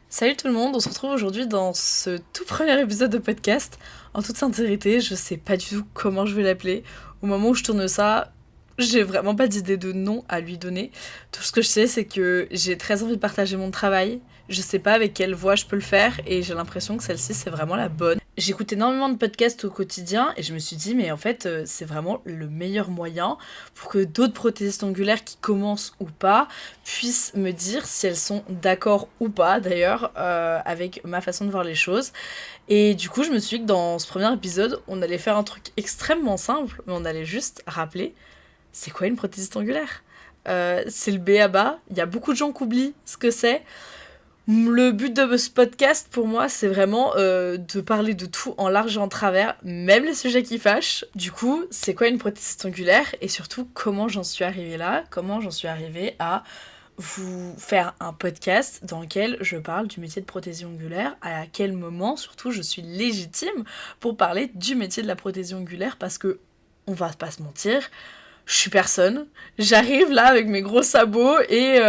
Salut tout le monde, on se retrouve aujourd'hui dans ce tout premier épisode de podcast. En toute sincérité, je sais pas du tout comment je vais l'appeler. Au moment où je tourne ça, j'ai vraiment pas d'idée de nom à lui donner. Tout ce que je sais, c'est que j'ai très envie de partager mon travail. Je sais pas avec quelle voix je peux le faire et j'ai l'impression que celle-ci c'est vraiment la bonne. J'écoute énormément de podcasts au quotidien et je me suis dit mais en fait c'est vraiment le meilleur moyen pour que d'autres prothésistes ongulaires qui commencent ou pas puissent me dire si elles sont d'accord ou pas d'ailleurs avec ma façon de voir les choses. Et du coup je me suis dit que dans ce premier épisode on allait faire un truc extrêmement simple mais on allait juste rappeler c'est quoi une prothésiste angulaire. C'est le b.a.-ba, il y a beaucoup de gens qui oublient ce que c'est. Le but de ce podcast, pour moi, c'est vraiment de parler de tout en large et en travers, même les sujets qui fâchent. Du coup, c'est quoi une prothèse angulaire et surtout comment j'en suis arrivée là, comment j'en suis arrivée à vous faire un podcast dans lequel je parle du métier de prothésie ongulaire, à quel moment surtout je suis légitime pour parler du métier de la prothésie ongulaire parce que, on va pas se mentir, je suis personne. J'arrive là avec mes gros sabots et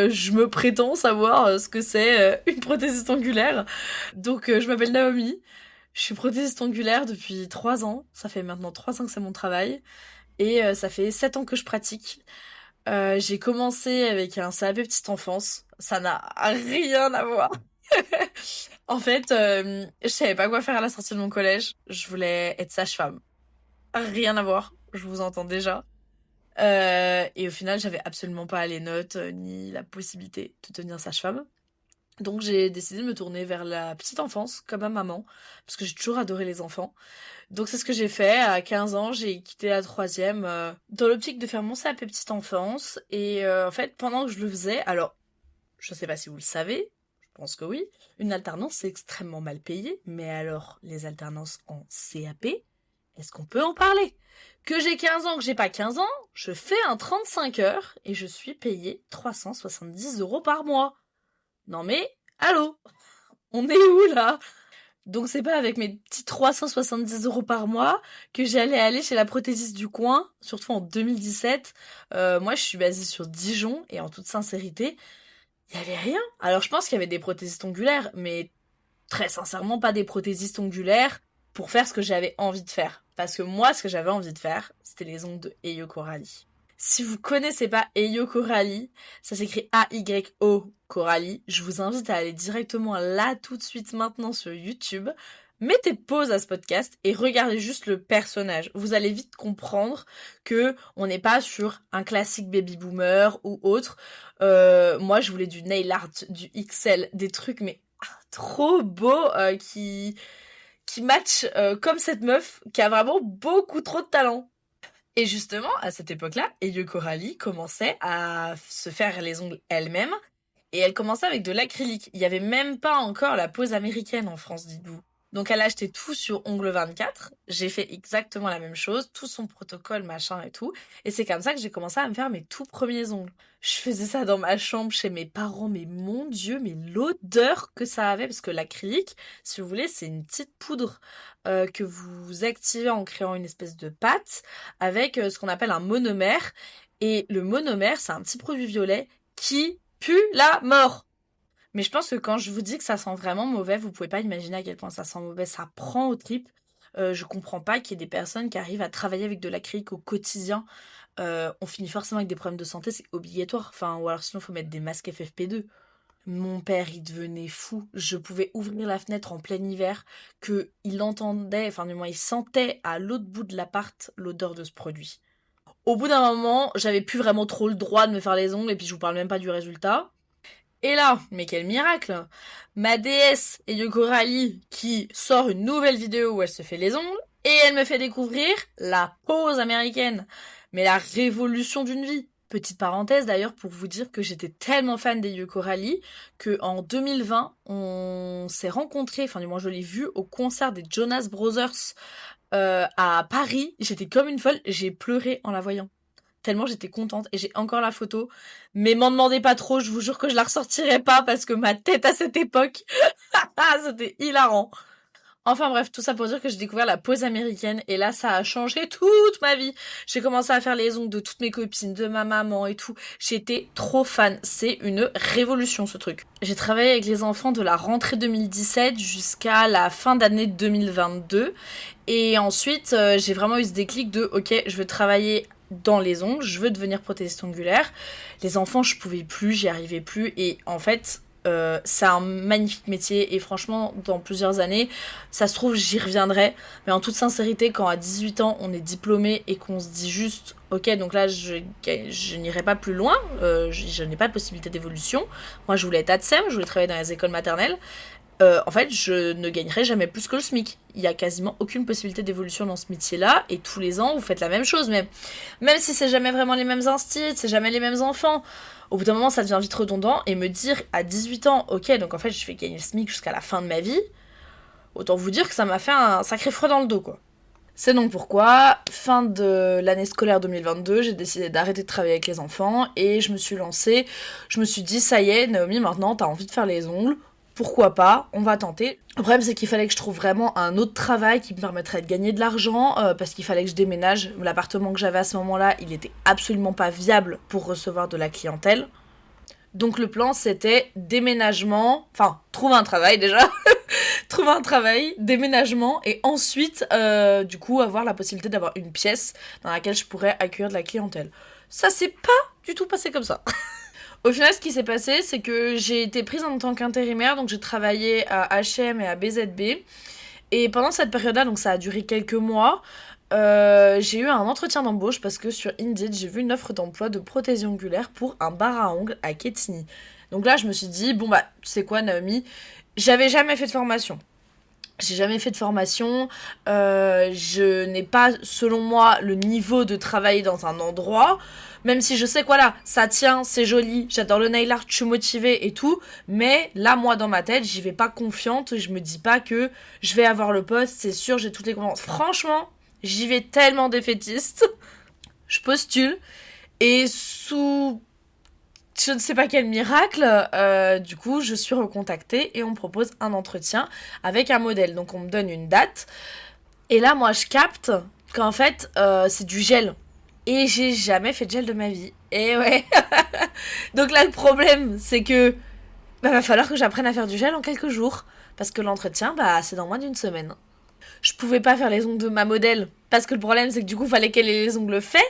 je me prétends savoir ce que c'est une prothésiste angulaire. Donc je m'appelle Naomi. Je suis prothésiste angulaire depuis 3 ans. Ça fait maintenant 3 ans que c'est mon travail. Et ça fait 7 ans que je pratique. J'ai commencé avec un CAP petite enfance. Ça n'a rien à voir. En fait, je savais pas quoi faire à la sortie de mon collège. Je voulais être sage-femme. Rien à voir. Je vous entends déjà. Et au final, j'avais absolument pas les notes ni la possibilité de devenir sage-femme. Donc j'ai décidé de me tourner vers la petite enfance, comme ma maman, parce que j'ai toujours adoré les enfants. Donc c'est ce que j'ai fait. À 15 ans, j'ai quitté la troisième dans l'optique de faire mon CAP petite enfance. Et en fait, pendant que je le faisais, alors je sais pas si vous le savez, je pense que oui, une alternance c'est extrêmement mal payé. Mais alors, les alternances en CAP, est-ce qu'on peut en parler? Que j'ai 15 ans, que j'ai pas 15 ans, je fais un 35 heures et je suis payée 370 € par mois. Non mais, allô? On est où là? Donc c'est pas avec mes petits 370 € par mois que j'allais aller chez la prothésiste du coin, surtout en 2017. Moi je suis basée sur Dijon et en toute sincérité, il y avait rien. Alors je pense qu'il y avait des prothésistes ongulaires, mais très sincèrement pas des prothésistes ongulaires pour faire ce que j'avais envie de faire. Parce que moi, ce que j'avais envie de faire, c'était les ongles de Eyo Corali. Si vous connaissez pas Eyo Corali, ça s'écrit A-Y-O Corali, je vous invite à aller directement là tout de suite maintenant sur YouTube. Mettez pause à ce podcast et regardez juste le personnage. Vous allez vite comprendre que on n'est pas sur un classique baby boomer ou autre. Moi, je voulais du nail art, du XL, des trucs mais trop beau qui match comme cette meuf qui a vraiment beaucoup trop de talent. Et justement, à cette époque-là, Eyo Coralie commençait à se faire les ongles elle-même et elle commençait avec de l'acrylique. Il n'y avait même pas encore la pose américaine en France, dites-vous. Donc elle a acheté tout sur Ongle 24. J'ai fait exactement la même chose, tout son protocole, machin et tout. Et c'est comme ça que j'ai commencé à me faire mes tout premiers ongles. Je faisais ça dans ma chambre chez mes parents, mais mon Dieu, mais l'odeur que ça avait, parce que l'acrylique, si vous voulez, c'est une petite poudre que vous activez en créant une espèce de pâte avec ce qu'on appelle un monomère. Et le monomère, c'est un petit produit violet qui pue la mort. Mais je pense que quand je vous dis que ça sent vraiment mauvais, vous pouvez pas imaginer à quel point ça sent mauvais. Ça prend aux tripes. Je comprends pas qu'il y ait des personnes qui arrivent à travailler avec de l'acrylique au quotidien. On finit forcément avec des problèmes de santé, c'est obligatoire. Enfin, ou alors sinon, faut mettre des masques FFP2. Mon père, il devenait fou. Je pouvais ouvrir la fenêtre en plein hiver, que il entendait, enfin du moins il sentait à l'autre bout de l'appart l'odeur de ce produit. Au bout d'un moment, j'avais plus vraiment trop le droit de me faire les ongles, et puis je vous parle même pas du résultat. Et là, mais quel miracle! Ma déesse Yoko Rally qui sort une nouvelle vidéo où elle se fait les ongles, et elle me fait découvrir la pose américaine. Mais la révolution d'une vie. Petite parenthèse d'ailleurs pour vous dire que j'étais tellement fan des Yoko Rally que en 2020 on s'est rencontrés, enfin du moins je l'ai vu au concert des Jonas Brothers à Paris. J'étais comme une folle, j'ai pleuré en la voyant tellement j'étais contente et j'ai encore la photo. Mais m'en demandez pas trop, je vous jure que je la ressortirai pas parce que ma tête à cette époque, c'était hilarant. Enfin bref, tout ça pour dire que j'ai découvert la pose américaine et là ça a changé toute ma vie. J'ai commencé à faire les ongles de toutes mes copines, de ma maman et tout. J'étais trop fan, c'est une révolution ce truc. J'ai travaillé avec les enfants de la rentrée 2017 jusqu'à la fin d'année 2022 et ensuite j'ai vraiment eu ce déclic de ok, je veux travailler dans les ongles, je veux devenir prothésiste ongulaire. Les enfants je pouvais plus, j'y arrivais plus et en fait... c'est un magnifique métier et franchement dans plusieurs années ça se trouve j'y reviendrai, mais en toute sincérité quand à 18 ans on est diplômé et qu'on se dit juste ok donc là je n'irai pas plus loin, je n'ai pas de possibilité d'évolution, moi je voulais être ATSEM, je voulais travailler dans les écoles maternelles, en fait je ne gagnerai jamais plus que le SMIC, il y a quasiment aucune possibilité d'évolution dans ce métier là et tous les ans vous faites la même chose, même si c'est jamais vraiment les mêmes instits, c'est jamais les mêmes enfants. Au bout d'un moment, ça devient vite redondant, et me dire à 18 ans, ok, donc en fait, je vais gagner le SMIC jusqu'à la fin de ma vie, autant vous dire que ça m'a fait un sacré froid dans le dos, quoi. C'est donc pourquoi, fin de l'année scolaire 2022, j'ai décidé d'arrêter de travailler avec les enfants, et je me suis lancée, je me suis dit, ça y est, Naomi, maintenant, t'as envie de faire les ongles, pourquoi pas, on va tenter. Le problème, c'est qu'il fallait que je trouve vraiment un autre travail qui me permettrait de gagner de l'argent, parce qu'il fallait que je déménage. L'appartement que j'avais à ce moment-là, il était absolument pas viable pour recevoir de la clientèle. Donc le plan, c'était déménagement, enfin, trouver un travail déjà, trouver un travail, déménagement, et ensuite, du coup, avoir la possibilité d'avoir une pièce dans laquelle je pourrais accueillir de la clientèle. Ça s'est pas du tout passé comme ça. Au final, ce qui s'est passé, c'est que j'ai été prise en tant qu'intérimaire, donc j'ai travaillé à H&M et à BZB. Et pendant cette période-là, donc ça a duré quelques mois, j'ai eu un entretien d'embauche parce que sur Indeed, j'ai vu une offre d'emploi de prothésie ongulaire pour un bar à ongles à Quetigny. Donc là, je me suis dit, bon bah, tu sais quoi, Naomi, j'avais jamais fait de formation. J'ai jamais fait de formation, je n'ai pas, selon moi, le niveau de travailler dans un endroit, même si je sais que voilà, ça tient, c'est joli, j'adore le nail art, je suis motivée et tout, mais là, moi, dans ma tête, j'y vais pas confiante, je me dis pas que je vais avoir le poste, c'est sûr, j'ai toutes les compétences. Franchement, j'y vais tellement défaitiste, je postule, et sous... je ne sais pas quel miracle, du coup, je suis recontactée et on me propose un entretien avec un modèle. Donc, on me donne une date. Et là, moi, je capte qu'en fait, c'est du gel. Et j'ai jamais fait de gel de ma vie. Et ouais. Donc là, le problème, c'est que va falloir que j'apprenne à faire du gel en quelques jours. Parce que l'entretien, c'est dans moins d'une semaine. Je pouvais pas faire les ongles de ma modèle. Parce que le problème, c'est que du coup, il fallait qu'elle ait les ongles faits.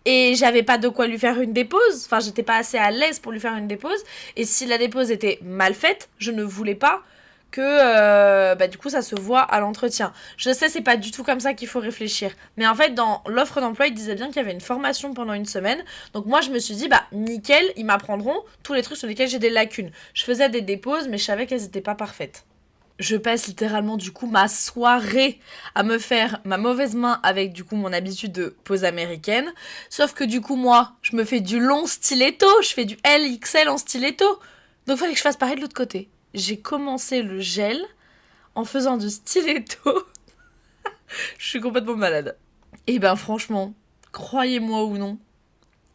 Et j'avais pas de quoi lui faire une dépose. Enfin, j'étais pas assez à l'aise pour lui faire une dépose. Et si la dépose était mal faite, je ne voulais pas que du coup ça se voit à l'entretien. Je sais, c'est pas du tout comme ça qu'il faut réfléchir. Mais en fait, dans l'offre d'emploi, il disait bien qu'il y avait une formation pendant une semaine. Donc moi, je me suis dit, nickel, ils m'apprendront tous les trucs sur lesquels j'ai des lacunes. Je faisais des déposes, mais je savais qu'elles étaient pas parfaites. Je passe littéralement du coup ma soirée à me faire ma mauvaise main avec du coup mon habitude de pose américaine. Sauf que du coup moi, je me fais du long stiletto, je fais du LXL en stiletto. Donc il fallait que je fasse pareil de l'autre côté. J'ai commencé le gel en faisant du stiletto. Je suis complètement malade. Et franchement, croyez-moi ou non,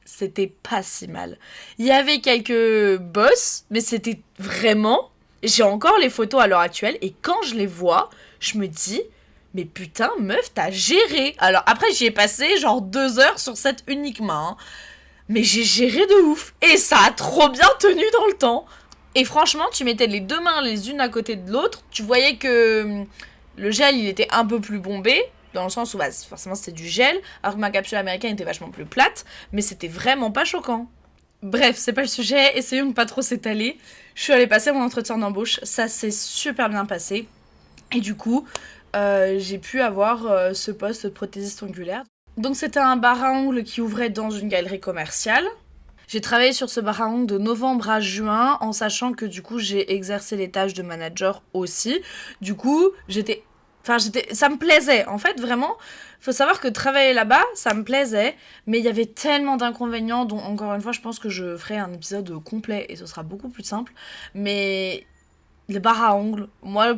c'était pas si mal. Il y avait quelques bosses, mais c'était vraiment... J'ai encore les photos à l'heure actuelle et quand je les vois, je me dis, mais putain, meuf, t'as géré. Alors après, j'y ai passé genre 2 heures sur cette unique main. Mais j'ai géré de ouf. Et ça a trop bien tenu dans le temps. Et franchement, tu mettais les 2 mains les unes à côté de l'autre. Tu voyais que le gel, il était un peu plus bombé. Dans le sens où forcément c'était du gel. Alors que ma capsule américaine était vachement plus plate. Mais c'était vraiment pas choquant. Bref, c'est pas le sujet, essayons de ne pas trop s'étaler. Je suis allée passer mon entretien d'embauche, ça s'est super bien passé. Et du coup, j'ai pu avoir ce poste de prothésiste ongulaire. Donc c'était un bar à ongles qui ouvrait dans une galerie commerciale. J'ai travaillé sur ce bar à ongles de novembre à juin, en sachant que du coup j'ai exercé les tâches de manager aussi. Du coup, ça me plaisait, en fait, vraiment. Faut savoir que travailler là-bas, ça me plaisait, mais il y avait tellement d'inconvénients, dont, encore une fois, je pense que je ferai un épisode complet, et ce sera beaucoup plus simple. Mais les bars à ongles,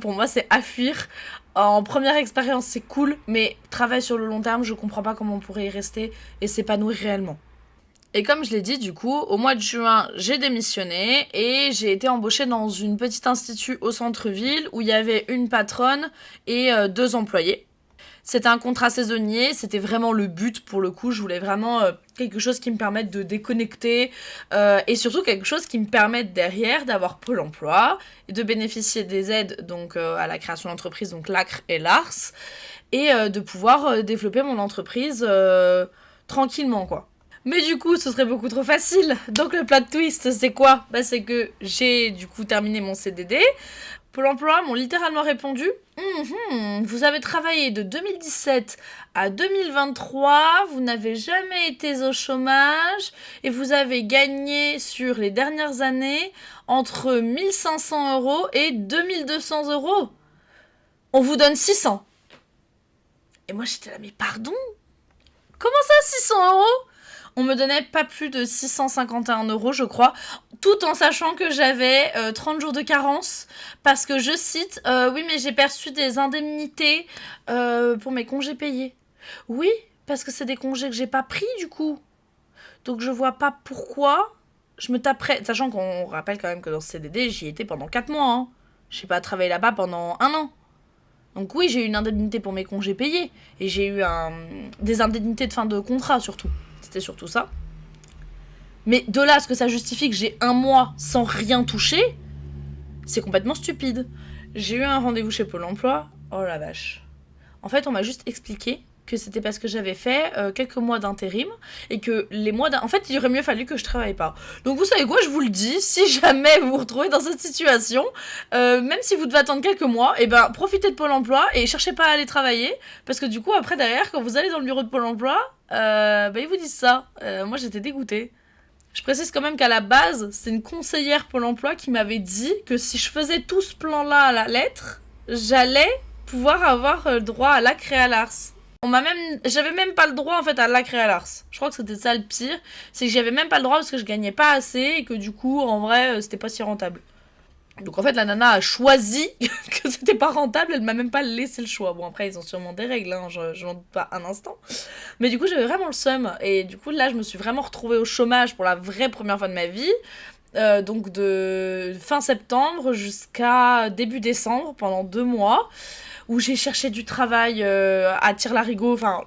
pour moi, c'est à fuir. En première expérience, c'est cool, mais travail sur le long terme, je comprends pas comment on pourrait y rester et s'épanouir réellement. Et comme je l'ai dit, du coup, au mois de juin, j'ai démissionné et j'ai été embauchée dans une petite institut au centre-ville où il y avait une patronne et 2 employés. C'était un contrat saisonnier, c'était vraiment le but pour le coup. Je voulais vraiment quelque chose qui me permette de déconnecter et surtout quelque chose qui me permette derrière d'avoir Pôle emploi et de bénéficier des aides donc à la création d'entreprise, donc l'ACRE et l'ARS, et de pouvoir développer mon entreprise tranquillement quoi. Mais du coup, ce serait beaucoup trop facile. Donc le plot twist, c'est quoi ? Bah c'est que j'ai du coup terminé mon CDD. Pôle emploi m'ont littéralement répondu vous avez travaillé de 2017 à 2023, vous n'avez jamais été au chômage et vous avez gagné sur les dernières années entre 1500 € et 2200 €. On vous donne 600. Et moi j'étais là, mais pardon ? Comment ça 600 €? On me donnait pas plus de 651 €, je crois, tout en sachant que j'avais 30 jours de carence, parce que, je cite, oui, mais j'ai perçu des indemnités pour mes congés payés. Oui, parce que c'est des congés que j'ai pas pris, du coup. Donc je vois pas pourquoi je me taperais, sachant qu'on rappelle quand même que dans ce CDD, j'y étais pendant 4 mois. Hein. J'ai pas travaillé là-bas pendant 1 an. Donc oui, j'ai eu une indemnité pour mes congés payés, et j'ai eu des indemnités de fin de contrat, surtout. C'était surtout ça. Mais de là à ce que ça justifie que j'ai 1 mois sans rien toucher, c'est complètement stupide. J'ai eu un rendez-vous chez Pôle emploi. Oh la vache. En fait, on m'a juste expliqué que c'était parce que j'avais fait quelques mois d'intérim et que les mois en fait, il aurait mieux fallu que je travaille pas. Donc vous savez quoi, je vous le dis, si jamais vous vous retrouvez dans cette situation, même si vous devez attendre quelques mois, et ben profitez de Pôle emploi et cherchez pas à aller travailler, parce que du coup, après, derrière, quand vous allez dans le bureau de Pôle emploi, ils vous disent ça. Moi, j'étais dégoûtée. Je précise quand même qu'à la base, c'est une conseillère Pôle emploi qui m'avait dit que si je faisais tout ce plan-là à la lettre, j'allais pouvoir avoir droit à l'ACRE et à l'ARS. J'avais même pas le droit en fait à l'ACRE et à l'ARS. Je crois que c'était ça le pire, c'est que j'avais même pas le droit parce que je gagnais pas assez et que du coup, en vrai, c'était pas si rentable. Donc en fait, la nana a choisi que c'était pas rentable, elle m'a même pas laissé le choix. Bon, après, ils ont sûrement des règles, hein, je n'en doute pas un instant. Mais du coup, j'avais vraiment le seum. Et du coup, là, je me suis vraiment retrouvée au chômage pour la vraie première fois de ma vie. Donc de fin septembre jusqu'à début décembre, pendant 2 mois, où j'ai cherché du travail à tire-larigot. Enfin,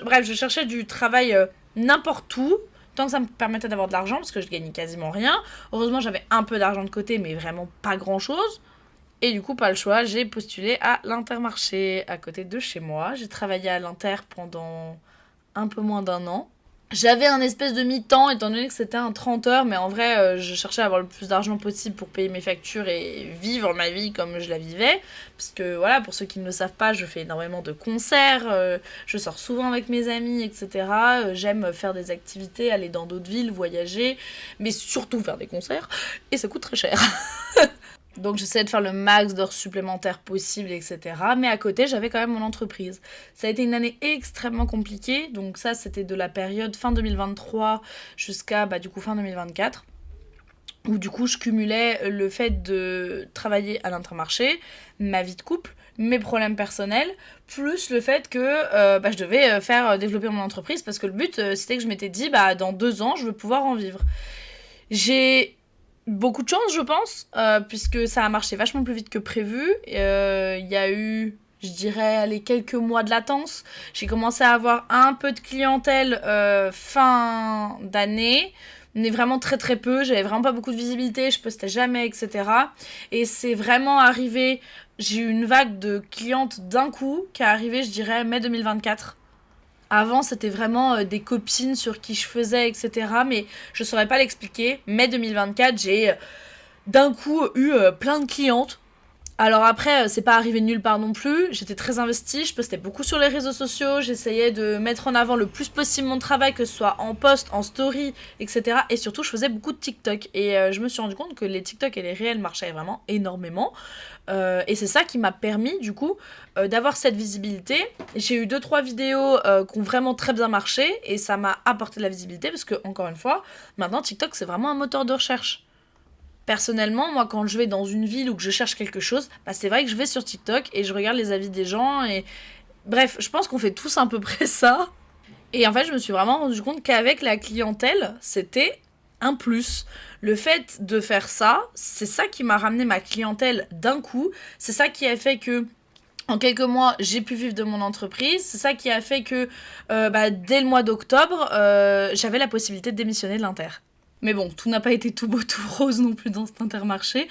bref, je cherchais du travail n'importe où, tant que ça me permettait d'avoir de l'argent, parce que je gagnais quasiment rien. Heureusement, j'avais un peu d'argent de côté, mais vraiment pas grand-chose. Et du coup, pas le choix, j'ai postulé à l'Intermarché, à côté de chez moi. J'ai travaillé à l'Inter pendant un peu moins d'1 an. J'avais un espèce de mi-temps, étant donné que c'était un 30 heures, mais en vrai, je cherchais à avoir le plus d'argent possible pour payer mes factures et vivre ma vie comme je la vivais. Parce que voilà, pour ceux qui ne le savent pas, je fais énormément de concerts, je sors souvent avec mes amis, etc. J'aime faire des activités, aller dans d'autres villes, voyager, mais surtout faire des concerts, et ça coûte très cher. Donc j'essayais de faire le max d'heures supplémentaires possible, etc. Mais à côté, j'avais quand même mon entreprise. Ça a été une année extrêmement compliquée. Donc ça, c'était de la période fin 2023 jusqu'à du coup fin 2024. Où du coup, je cumulais le fait de travailler à l'Intermarché, ma vie de couple, mes problèmes personnels, plus le fait que je devais faire développer mon entreprise. Parce que le but, c'était que je m'étais dit, dans 2 ans, je veux pouvoir en vivre. J'ai beaucoup de chance, je pense, puisque ça a marché vachement plus vite que prévu. Il y a eu, je dirais, les quelques mois de latence. J'ai commencé à avoir un peu de clientèle fin d'année, mais vraiment très très peu. J'avais vraiment pas beaucoup de visibilité, je postais jamais, etc. Et c'est vraiment arrivé, j'ai eu une vague de clientes d'un coup qui est arrivée, je dirais, mai 2024. Avant, c'était vraiment des copines sur qui je faisais, etc. Mais je saurais pas l'expliquer. Mai 2024, j'ai d'un coup eu plein de clientes. Alors après, c'est pas arrivé de nulle part non plus. J'étais très investie, je postais beaucoup sur les réseaux sociaux. J'essayais de mettre en avant le plus possible mon travail, que ce soit en post, en story, etc. Et surtout, je faisais beaucoup de TikTok. Et je me suis rendu compte que les TikTok et les réels marchaient vraiment énormément. Et c'est ça qui m'a permis, du coup, d'avoir cette visibilité. J'ai eu 2-3 vidéos qui ont vraiment très bien marché. Et ça m'a apporté de la visibilité parce que, encore une fois, maintenant, TikTok, c'est vraiment un moteur de recherche. Personnellement, moi, quand je vais dans une ville ou que je cherche quelque chose, c'est vrai que je vais sur TikTok et je regarde les avis des gens. Et bref, je pense qu'on fait tous à peu près ça. Et en fait, je me suis vraiment rendu compte qu'avec la clientèle, c'était un plus. Le fait de faire ça, c'est ça qui m'a ramené ma clientèle d'un coup. C'est ça qui a fait que en quelques mois, j'ai pu vivre de mon entreprise. C'est ça qui a fait que dès le mois d'octobre, j'avais la possibilité de démissionner de l'Inter. Mais bon, tout n'a pas été tout beau, tout rose non plus dans cet Intermarché.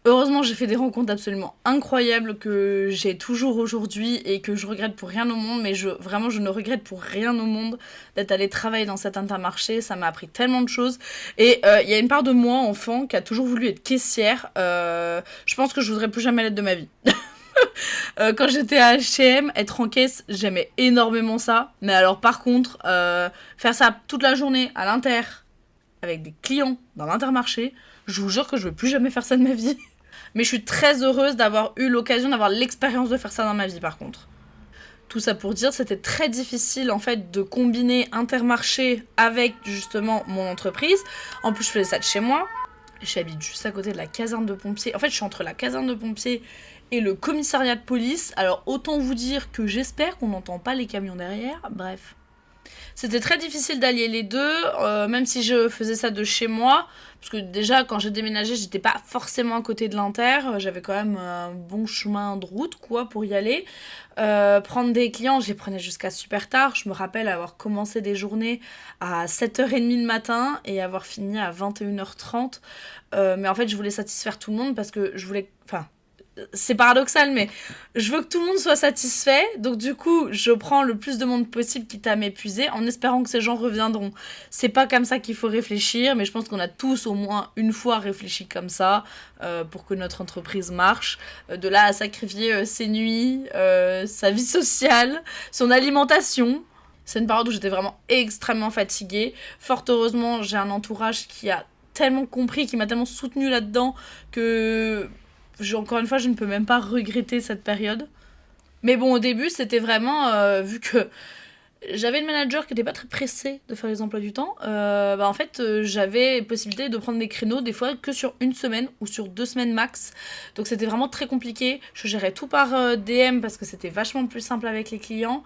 Heureusement, j'ai fait des rencontres absolument incroyables que j'ai toujours aujourd'hui et que je regrette pour rien au monde, mais vraiment, je ne regrette pour rien au monde d'être allée travailler dans cet Intermarché. Ça m'a appris tellement de choses. Et il y a une part de moi, enfant, qui a toujours voulu être caissière. Je pense que je voudrais plus jamais l'être de ma vie. Quand j'étais à H&M, être en caisse, j'aimais énormément ça. Mais alors, par contre, faire ça toute la journée à l'Inter, avec des clients dans l'Intermarché, je vous jure que je veux plus jamais faire ça de ma vie. Mais je suis très heureuse d'avoir eu l'occasion, d'avoir l'expérience de faire ça dans ma vie par contre. Tout ça pour dire, c'était très difficile en fait de combiner Intermarché avec justement mon entreprise. En plus, je faisais ça de chez moi. J'habite juste à côté de la caserne de pompiers. En fait, je suis entre la caserne de pompiers et le commissariat de police. Alors, autant vous dire que j'espère qu'on n'entend pas les camions derrière. Bref. C'était très difficile d'allier les deux, même si je faisais ça de chez moi. Parce que déjà, quand j'ai déménagé, j'étais pas forcément à côté de l'Inter. J'avais quand même un bon chemin de route, quoi, pour y aller. Prendre des clients, je les prenais jusqu'à super tard. Je me rappelle avoir commencé des journées à 7h30 le matin et avoir fini à 21h30. Mais en fait, je voulais satisfaire tout le monde parce que je voulais... Enfin, c'est paradoxal, mais je veux que tout le monde soit satisfait. Donc du coup, je prends le plus de monde possible quitte à m'épuiser en espérant que ces gens reviendront. C'est pas comme ça qu'il faut réfléchir, mais je pense qu'on a tous au moins une fois réfléchi comme ça pour que notre entreprise marche. De là à sacrifier ses nuits, sa vie sociale, son alimentation. C'est une période où j'étais vraiment extrêmement fatiguée. Fort heureusement, j'ai un entourage qui a tellement compris, qui m'a tellement soutenue là-dedans que... encore une fois, je ne peux même pas regretter cette période. Mais bon, au début, c'était vraiment... vu que j'avais une manager qui n'était pas très pressée de faire les emplois du temps, en fait, j'avais possibilité de prendre des créneaux, des fois, que sur une semaine ou sur 2 semaines max. Donc c'était vraiment très compliqué. Je gérais tout par DM parce que c'était vachement plus simple avec les clients.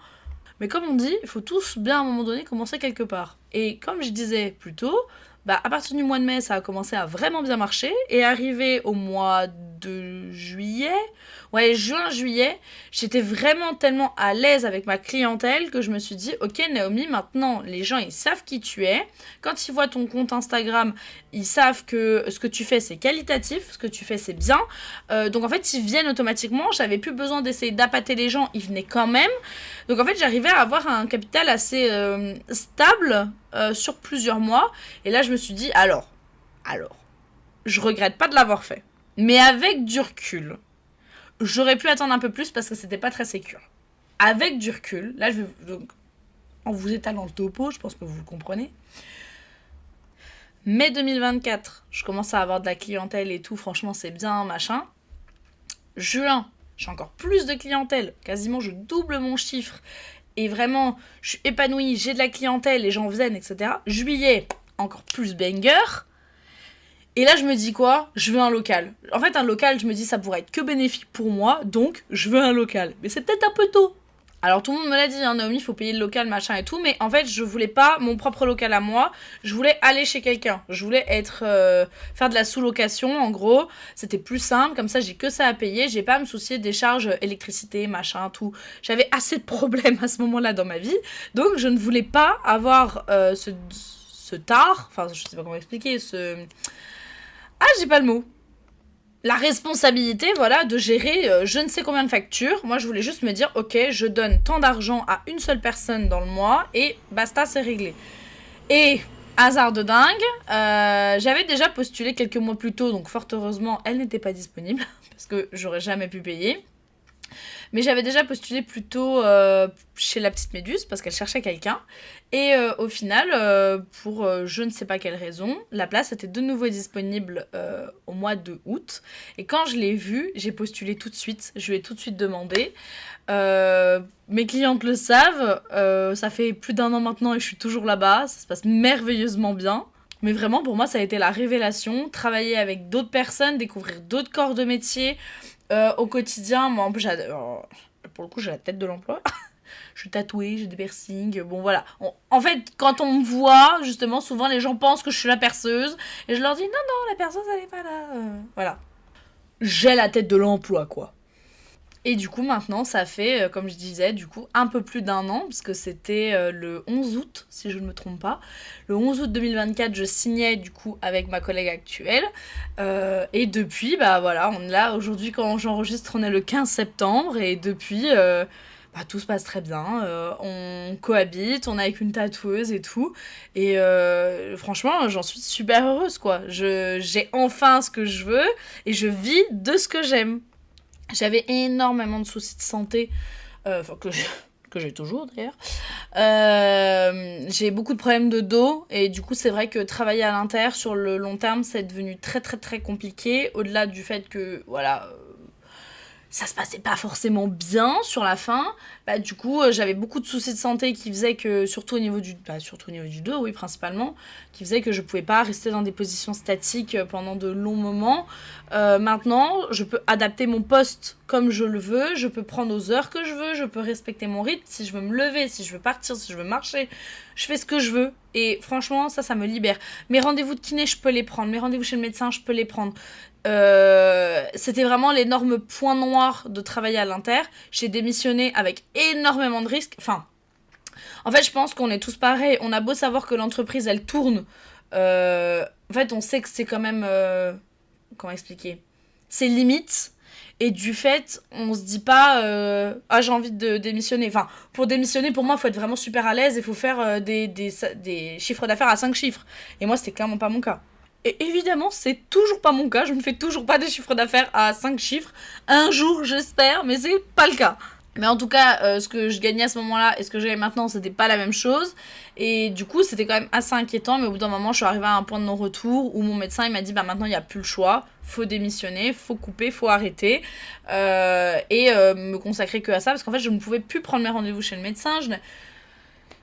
Mais comme on dit, il faut tous bien à un moment donné commencer quelque part. Et comme je disais plus tôt, à partir du mois de mai, ça a commencé à vraiment bien marcher. Et arrivé au mois de juillet, juin-juillet, j'étais vraiment tellement à l'aise avec ma clientèle que je me suis dit, ok Naomi, maintenant les gens ils savent qui tu es. Quand ils voient ton compte Instagram, ils savent que ce que tu fais c'est qualitatif, ce que tu fais c'est bien. Donc en fait ils viennent automatiquement, j'avais plus besoin d'essayer d'appâter les gens, ils venaient quand même. Donc en fait j'arrivais à avoir un capital assez stable sur plusieurs mois. Et là je me suis dit, alors, je regrette pas de l'avoir fait. Mais avec du recul, j'aurais pu attendre un peu plus parce que c'était pas très sécure. Avec du recul, là je vais donc en vous étalant le topo, je pense que vous le comprenez. Mai 2024, je commence à avoir de la clientèle et tout, franchement c'est bien, machin. Juin, j'ai encore plus de clientèle, quasiment je double mon chiffre. Et vraiment, je suis épanouie, j'ai de la clientèle, les gens viennent, etc. Juillet, encore plus banger. Et là, je me dis quoi ? Je veux un local. En fait, un local, je me dis, ça pourrait être que bénéfique pour moi, donc je veux un local. Mais c'est peut-être un peu tôt. Alors, tout le monde me l'a dit, hein, Naomi, il faut payer le local, machin et tout, mais en fait, je voulais pas mon propre local à moi, je voulais aller chez quelqu'un. Je voulais faire de la sous-location, en gros. C'était plus simple, comme ça, j'ai que ça à payer, j'ai pas à me soucier des charges électricité, machin, tout. J'avais assez de problèmes à ce moment-là dans ma vie, donc je ne voulais pas avoir ce tard, enfin, je sais pas comment expliquer, j'ai pas le mot. La responsabilité, voilà, de gérer je ne sais combien de factures. Moi, je voulais juste me dire, ok, je donne tant d'argent à une seule personne dans le mois et basta, c'est réglé. Et, hasard de dingue, j'avais déjà postulé quelques mois plus tôt, donc fort heureusement, elle n'était pas disponible, parce que j'aurais jamais pu payer. Mais j'avais déjà postulé plus tôt chez la petite Méduse parce qu'elle cherchait quelqu'un. Et au final, pour je ne sais pas quelle raison, la place était de nouveau disponible au mois de août. Et quand je l'ai vue, j'ai postulé tout de suite. Je lui ai tout de suite demandé. Mes clientes le savent. Ça fait plus d'1 an maintenant et je suis toujours là-bas. Ça se passe merveilleusement bien. Mais vraiment, pour moi, ça a été la révélation. Travailler avec d'autres personnes, découvrir d'autres corps de métier. Au quotidien, moi, en plus, pour le coup, j'ai la tête de l'emploi. je suis tatouée, j'ai des piercings, bon voilà. En fait, quand on me voit, justement, souvent les gens pensent que je suis la perceuse, et je leur dis, non, la perceuse, elle est pas là. Voilà. J'ai la tête de l'emploi, quoi. Et du coup, maintenant, ça fait, comme je disais, du coup, un peu plus d'1 an, parce que c'était le 11 août, si je ne me trompe pas. Le 11 août 2024, je signais, du coup, avec ma collègue actuelle. Et depuis, bah voilà, on est là. Aujourd'hui, quand j'enregistre, on est le 15 septembre. Et depuis, bah, tout se passe très bien. On cohabite, on est avec une tatoueuse et tout. Et franchement, j'en suis super heureuse, quoi. J'ai enfin ce que je veux et je vis de ce que j'aime. J'avais énormément de soucis de santé, que j'ai toujours d'ailleurs. J'ai beaucoup de problèmes de dos et du coup c'est vrai que travailler à l'inter sur le long terme c'est devenu très très très compliqué. Au-delà du fait que voilà, ça se passait pas forcément bien sur la fin, bah du coup j'avais beaucoup de soucis de santé qui faisaient que, surtout au niveau du dos, oui principalement, qui faisaient que je pouvais pas rester dans des positions statiques pendant de longs moments. Maintenant je peux adapter mon poste comme je le veux, je peux prendre aux heures que je veux, je peux respecter mon rythme, si je veux me lever, si je veux partir, si je veux marcher, je fais ce que je veux et franchement ça me libère. Mes rendez-vous de kiné je peux les prendre, mes rendez-vous chez le médecin je peux les prendre. C'était vraiment l'énorme point noir de travailler à l'inter. J'ai démissionné avec énormément de risques. Enfin, en fait, je pense qu'on est tous pareils. On a beau savoir que l'entreprise, elle tourne. En fait, on sait que c'est quand même... comment expliquer ? C'est limite. Et du fait, on se dit pas ah, j'ai envie de démissionner. Enfin, pour démissionner, pour moi, il faut être vraiment super à l'aise et il faut faire des chiffres d'affaires à 5 chiffres. Et moi, c'était clairement pas mon cas. Et évidemment, c'est toujours pas mon cas. Je ne fais toujours pas des chiffres d'affaires à 5 chiffres. Un jour, j'espère, mais c'est pas le cas. Mais en tout cas, ce que je gagnais à ce moment-là et ce que j'ai maintenant, c'était pas la même chose. Et du coup, c'était quand même assez inquiétant. Mais au bout d'un moment, je suis arrivée à un point de non-retour où mon médecin il m'a dit bah maintenant, il n'y a plus le choix. Faut démissionner, faut couper, faut arrêter. Me consacrer que à ça. Parce qu'en fait, je ne pouvais plus prendre mes rendez-vous chez le médecin.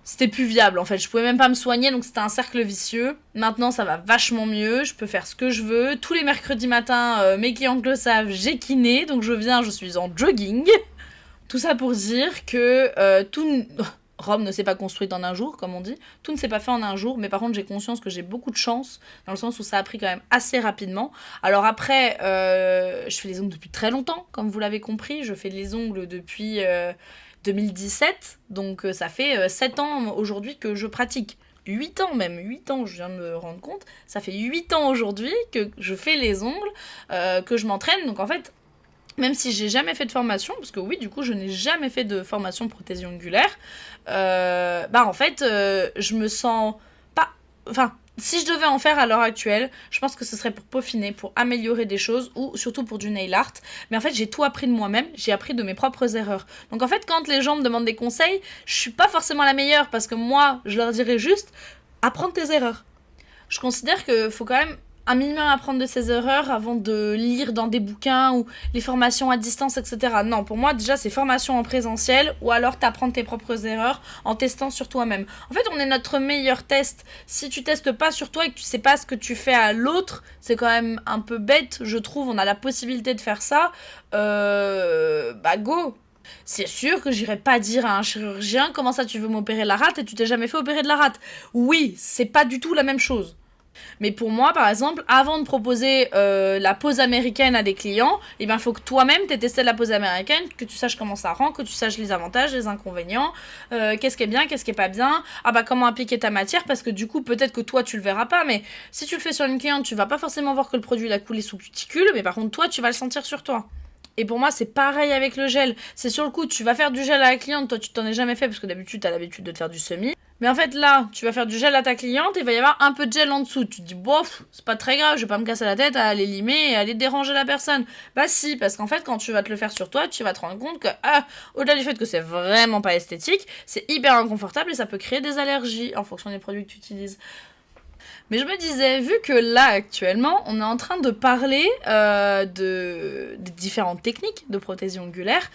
C'était plus viable en fait, je pouvais même pas me soigner donc c'était un cercle vicieux. Maintenant ça va vachement mieux, je peux faire ce que je veux. Tous les mercredis matins, mes clientes le savent, j'ai kiné, donc je suis en jogging. Tout ça pour dire que Rome ne s'est pas construite en un jour, comme on dit. Tout ne s'est pas fait en un jour, mais par contre j'ai conscience que j'ai beaucoup de chance, dans le sens où ça a pris quand même assez rapidement. Alors après, je fais les ongles depuis très longtemps, comme vous l'avez compris. Je fais les ongles depuis 2017, donc ça fait 7 ans aujourd'hui que je pratique. 8 ans même, 8 ans, je viens de me rendre compte. Ça fait 8 ans aujourd'hui que je fais les ongles, que je m'entraîne. Donc en fait, même si j'ai jamais fait de formation, parce que oui, du coup, je n'ai jamais fait de formation prothésie ongulaire, en fait, je me sens pas... Enfin, si je devais en faire à l'heure actuelle, je pense que ce serait pour peaufiner, pour améliorer des choses, ou surtout pour du nail art. Mais en fait, j'ai tout appris de moi-même, j'ai appris de mes propres erreurs. Donc en fait, quand les gens me demandent des conseils, je suis pas forcément la meilleure, parce que moi, je leur dirais juste, apprends tes erreurs. Je considère qu'il faut quand même un minimum apprendre de ses erreurs avant de lire dans des bouquins ou les formations à distance, etc. Non, pour moi, déjà, c'est formation en présentiel ou alors t'apprends tes propres erreurs en testant sur toi-même. En fait, on est notre meilleur test. Si tu testes pas sur toi et que tu sais pas ce que tu fais à l'autre, c'est quand même un peu bête, je trouve. On a la possibilité de faire ça. Go! C'est sûr que j'irai pas dire à un chirurgien comment ça tu veux m'opérer la rate et tu t'es jamais fait opérer de la rate. Oui, c'est pas du tout la même chose. Mais pour moi, par exemple, avant de proposer la pose américaine à des clients, il faut que toi-même t'aies testé la pose américaine, que tu saches comment ça rend, que tu saches les avantages, les inconvénients, qu'est-ce qui est bien, qu'est-ce qui est pas bien, comment appliquer ta matière, parce que du coup, peut-être que toi, tu le verras pas, mais si tu le fais sur une cliente, tu vas pas forcément voir que le produit a coulé sous cuticule, mais par contre, toi, tu vas le sentir sur toi. Et pour moi, c'est pareil avec le gel. C'est sur le coup, tu vas faire du gel à la cliente, toi, tu t'en es jamais fait, parce que d'habitude, t'as l'habitude de te faire du semi. Mais en fait, là, tu vas faire du gel à ta cliente et il va y avoir un peu de gel en dessous. Tu te dis, bof, c'est pas très grave, je vais pas me casser la tête à aller limer et à aller déranger la personne. Bah si, parce qu'en fait, quand tu vas te le faire sur toi, tu vas te rendre compte que, au-delà du fait que c'est vraiment pas esthétique, c'est hyper inconfortable et ça peut créer des allergies en fonction des produits que tu utilises. Mais je me disais, vu que là, actuellement, on est en train de parler de différentes techniques de prothésie ongulaire,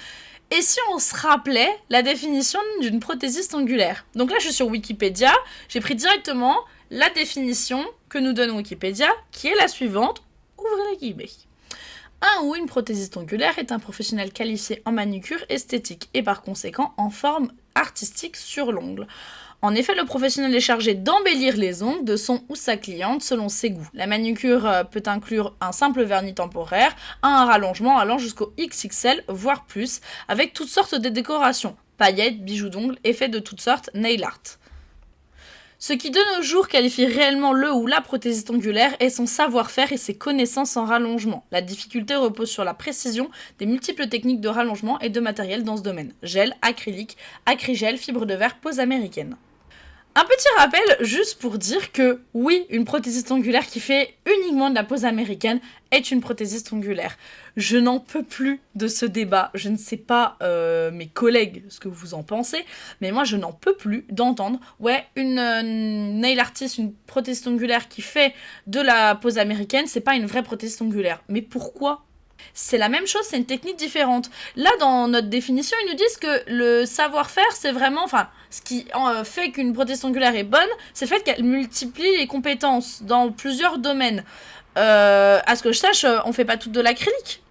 et si on se rappelait la définition d'une prothésiste ongulaire? Donc là, je suis sur Wikipédia, j'ai pris directement la définition que nous donne Wikipédia, qui est la suivante. Ouvrez les guillemets. Un ou une prothésiste ongulaire est un professionnel qualifié en manucure esthétique et par conséquent en forme artistique sur l'ongle. En effet, le professionnel est chargé d'embellir les ongles de son ou sa cliente selon ses goûts. La manucure peut inclure un simple vernis temporaire, un rallongement allant jusqu'au XXL, voire plus, avec toutes sortes de décorations, paillettes, bijoux d'ongles, effets de toutes sortes, nail art. Ce qui de nos jours qualifie réellement le ou la prothésiste ongulaire est son savoir-faire et ses connaissances en rallongement. La difficulté repose sur la précision des multiples techniques de rallongement et de matériel dans ce domaine. Gel, acrylique, acrygel, fibre de verre, pose américaine. Un petit rappel juste pour dire que oui, une prothésiste ongulaire qui fait uniquement de la pose américaine est une prothésiste ongulaire. Je n'en peux plus de ce débat. Je ne sais pas mes collègues ce que vous en pensez, mais moi je n'en peux plus d'entendre une nail artist, une prothésiste ongulaire qui fait de la pose américaine, c'est pas une vraie prothésiste ongulaire. Mais pourquoi ? C'est la même chose, c'est une technique différente. Là, dans notre définition, ils nous disent que le savoir-faire, c'est vraiment... Enfin, ce qui fait qu'une prothèse ongulaire est bonne, c'est le fait qu'elle multiplie les compétences dans plusieurs domaines. À ce que je sache, on fait pas tout de l'acrylique.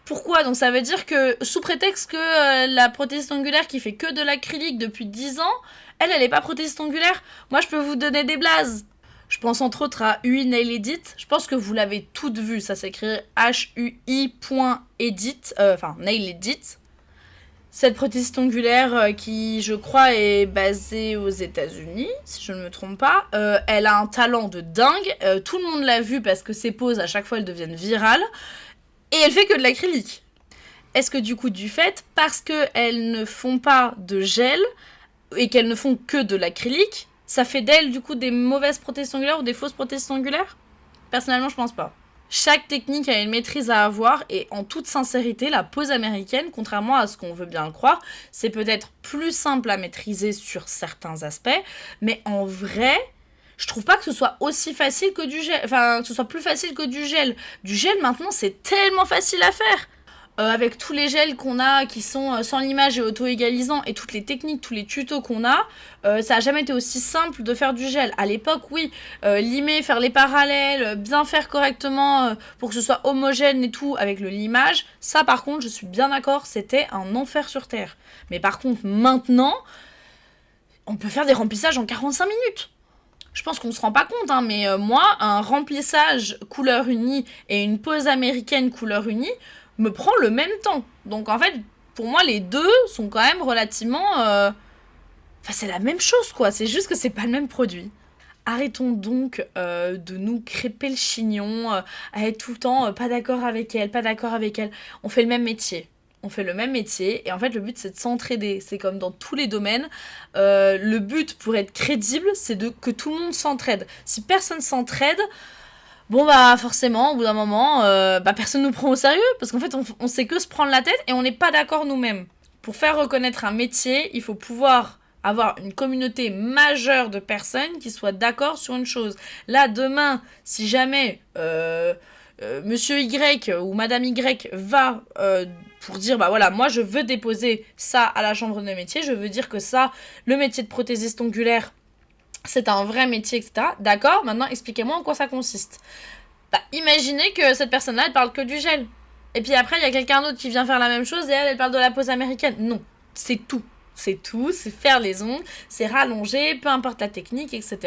Pourquoi ? Donc ça veut dire que, sous prétexte que la prothésiste ongulaire qui fait que de l'acrylique depuis 10 ans, elle est pas prothésiste ongulaire. Moi, je peux vous donner des blazes. Je pense entre autres à UI Nail Edit. Je pense que vous l'avez toutes vu. Ça s'écrit HUI.edit, Nail Edit. Cette prothésiste ongulaire qui, je crois, est basée aux États-Unis, si je ne me trompe pas. Elle a un talent de dingue. Tout le monde l'a vu parce que ses poses, à chaque fois, elles deviennent virales. Et elle fait que de l'acrylique. Est-ce que du coup, parce qu'elles ne font pas de gel et qu'elles ne font que de l'acrylique, ça fait d'elle, du coup, des mauvaises prothèses ongulaires ou des fausses prothèses ongulaires ? Personnellement, je pense pas. Chaque technique a une maîtrise à avoir et en toute sincérité, la pose américaine, contrairement à ce qu'on veut bien le croire, c'est peut-être plus simple à maîtriser sur certains aspects, mais en vrai, je trouve pas que ce soit aussi facile que du gel, que ce soit plus facile que du gel. Du gel, maintenant, c'est tellement facile à faire. Avec tous les gels qu'on a qui sont sans l'image et auto-égalisants et toutes les techniques, tous les tutos qu'on a, ça a jamais été aussi simple de faire du gel. À l'époque, oui, limer, faire les parallèles, bien faire correctement pour que ce soit homogène et tout avec le limage, ça par contre, je suis bien d'accord, c'était un enfer sur Terre. Mais par contre, maintenant, on peut faire des remplissages en 45 minutes. Je pense qu'on se rend pas compte, mais moi, un remplissage couleur unie et une pose américaine couleur unie me prend le même temps. Donc en fait, pour moi, les deux sont quand même relativement... c'est la même chose, quoi. C'est juste que c'est pas le même produit. Arrêtons donc de nous crêper le chignon, à être tout le temps pas d'accord avec elle, pas d'accord avec elle. On fait le même métier. On fait le même métier et en fait le but c'est de s'entraider, c'est comme dans tous les domaines, le but pour être crédible c'est que tout le monde s'entraide. Si personne s'entraide, forcément au bout d'un moment personne nous prend au sérieux parce qu'en fait on sait que se prendre la tête et on n'est pas d'accord nous-mêmes. Pour faire reconnaître un métier, il faut pouvoir avoir une communauté majeure de personnes qui soient d'accord sur une chose. Là demain, si jamais Monsieur Y ou Madame Y va pour dire moi je veux déposer ça à la chambre de métier, je veux dire que ça, le métier de prothésiste ongulaire, c'est un vrai métier, etc. D'accord, maintenant expliquez-moi en quoi ça consiste. Imaginez que cette personne-là, elle parle que du gel. Et puis après, il y a quelqu'un d'autre qui vient faire la même chose et elle parle de la pose américaine. Non, c'est tout. C'est tout, c'est faire les ongles, c'est rallonger, peu importe la technique, etc.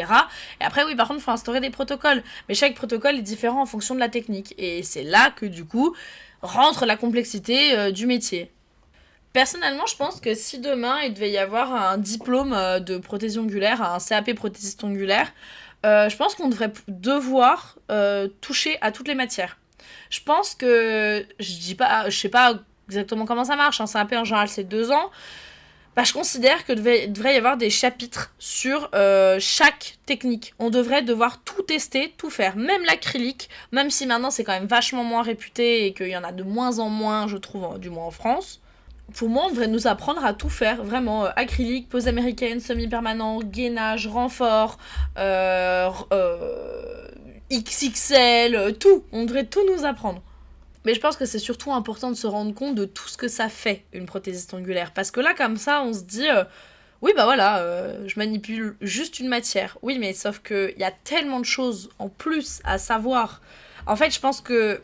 Et après, oui, par contre, il faut instaurer des protocoles. Mais chaque protocole est différent en fonction de la technique. Et c'est là que, du coup, rentre la complexité du métier. Personnellement, je pense que si demain, il devait y avoir un diplôme de prothèse ongulaire, un CAP prothésiste ongulaire, je pense qu'on devrait devoir toucher à toutes les matières. Je pense que, je sais pas exactement comment ça marche, un CAP en général c'est 2 ans, je considère que devrait y avoir des chapitres sur chaque technique. On devrait devoir tout tester, tout faire. Même l'acrylique, même si maintenant c'est quand même vachement moins réputé et qu'il y en a de moins en moins, je trouve, du moins en France. Pour moi, on devrait nous apprendre à tout faire, vraiment. Acrylique, pose américaine, semi-permanent, gainage, renfort, XXL, tout. On devrait tout nous apprendre. Mais je pense que c'est surtout important de se rendre compte de tout ce que ça fait, une prothésiste ongulaire. Parce que là, comme ça, on se dit... je manipule juste une matière. Oui, mais sauf qu'il y a tellement de choses en plus à savoir. En fait, je pense que,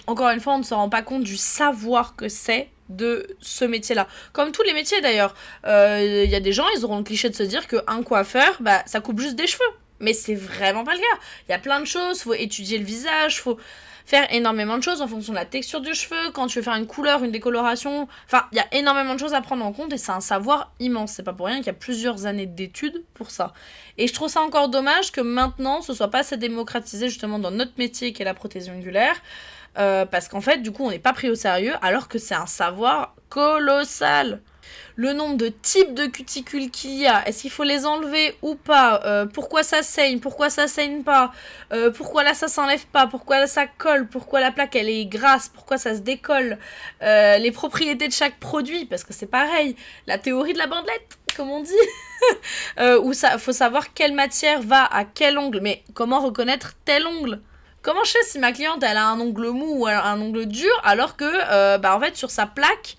encore une fois, on ne se rend pas compte du savoir que c'est de ce métier-là. Comme tous les métiers d'ailleurs. Y a des gens, ils auront le cliché de se dire qu'un coiffeur, bah, ça coupe juste des cheveux. Mais c'est vraiment pas le cas. Il y a plein de choses, faut étudier le visage, faut faire énormément de choses en fonction de la texture du cheveu, quand tu veux faire une couleur, une décoloration. Enfin, il y a énormément de choses à prendre en compte et c'est un savoir immense. C'est pas pour rien qu'il y a plusieurs années d'études pour ça. Et je trouve ça encore dommage que maintenant, ce soit pas assez démocratisé justement dans notre métier qui est la prothèse ongulaire. Parce qu'en fait, du coup, on n'est pas pris au sérieux alors que c'est un savoir colossal. Le nombre de types de cuticules qu'il y a, est-ce qu'il faut les enlever ou pas, pourquoi ça saigne pas, pourquoi là ça s'enlève pas, pourquoi là ça colle, pourquoi la plaque elle est grasse, pourquoi ça se décolle, les propriétés de chaque produit, parce que c'est pareil, la théorie de la bandelette, comme on dit, où ça faut savoir quelle matière va à quel ongle, mais comment reconnaître tel ongle. Comment je sais si ma cliente elle a un ongle mou ou un ongle dur alors que en fait sur sa plaque